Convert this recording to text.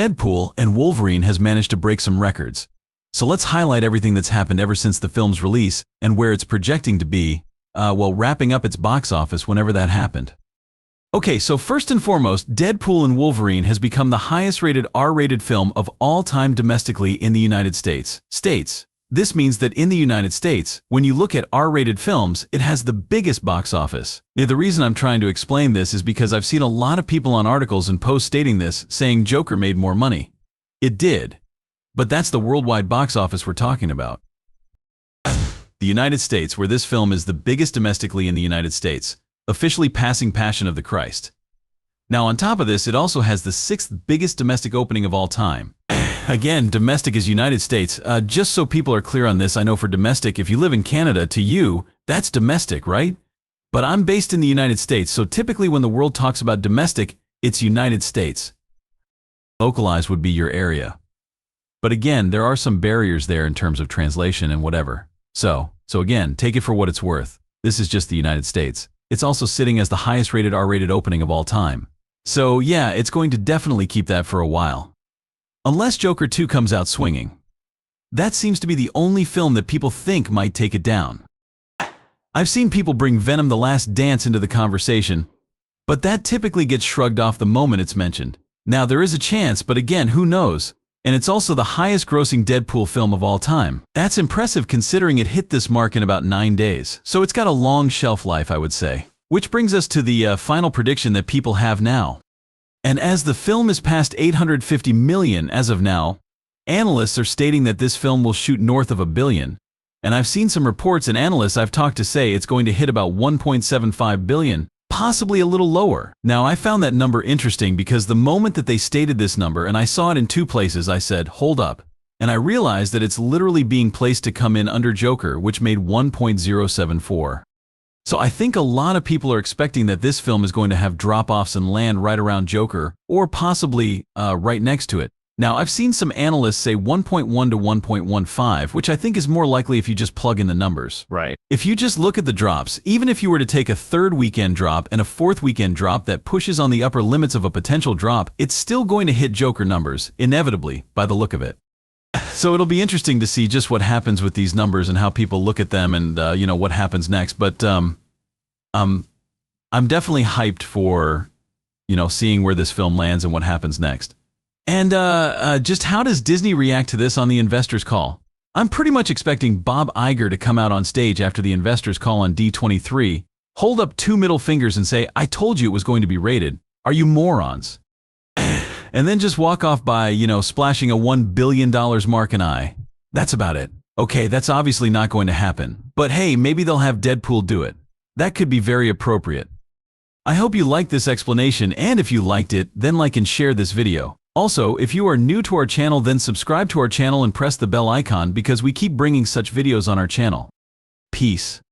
Deadpool and Wolverine has managed to break some records. So let's highlight everything that's happened ever since the film's release and where it's projecting to be, wrapping up its box office whenever that happened. Okay, so first and foremost, Deadpool and Wolverine has become the highest-rated R-rated film of all time domestically in the United States. This means that in the United States, when you look at R-rated films, it has the biggest box office. Now, the reason I'm trying to explain this is because I've seen a lot of people on articles and posts stating this, saying Joker made more money. It did. But that's the worldwide box office we're talking about. The United States, where this film is the biggest domestically in the United States, officially passing Passion of the Christ. Now, on top of this, it also has the 6th biggest domestic opening of all time. Again, domestic is United States. Just so people are clear on this, I know for domestic, if you live in Canada, to you, that's domestic, right? But I'm based in the United States, so typically when the world talks about domestic, it's United States. Localized would be your area. But again, there are some barriers there in terms of translation and whatever. So again, take it for what it's worth. This is just the United States. It's also sitting as the highest rated R-rated opening of all time. So yeah, it's going to definitely keep that for a while. Unless Joker 2 comes out swinging. That seems to be the only film that people think might take it down. I've seen people bring Venom: The Last Dance into the conversation, but that typically gets shrugged off the moment it's mentioned. Now there is a chance, but again, who knows? And it's also the highest grossing Deadpool film of all time. That's impressive considering it hit this mark in about 9 days. So it's got a long shelf life, I would say. Which brings us to the final prediction that people have now. And as the film is past 850 million as of now, analysts are stating that this film will shoot north of $1 billion. And I've seen some reports and analysts I've talked to say it's going to hit about 1.75 billion, possibly a little lower. Now, I found that number interesting because the moment that they stated this number, and I saw it in 2 places, I said, hold up. And I realized that it's literally being placed to come in under Joker, which made 1.074. So I think a lot of people are expecting that this film is going to have drop-offs and land right around Joker, or possibly right next to it. Now, I've seen some analysts say 1.1 to 1.15, which I think is more likely if you just plug in the numbers. Right. If you just look at the drops, even if you were to take a 3rd weekend drop and a 4th weekend drop that pushes on the upper limits of a potential drop, it's still going to hit Joker numbers, inevitably, by the look of it. So it'll be interesting to see just what happens with these numbers and how people look at them and, what happens next. But I'm definitely hyped for, seeing where this film lands and what happens next. And just how does Disney react to this on the investors' call? I'm pretty much expecting Bob Iger to come out on stage after the investors' call on D23, hold up 2 middle fingers and say, "I told you it was going to be rated. Are you morons?" And then just walk off by, splashing a $1 billion mark and I. That's about it. Okay, that's obviously not going to happen. But hey, maybe they'll have Deadpool do it. That could be very appropriate. I hope you liked this explanation, and if you liked it, then like and share this video. Also, if you are new to our channel, then subscribe to our channel and press the bell icon because we keep bringing such videos on our channel. Peace.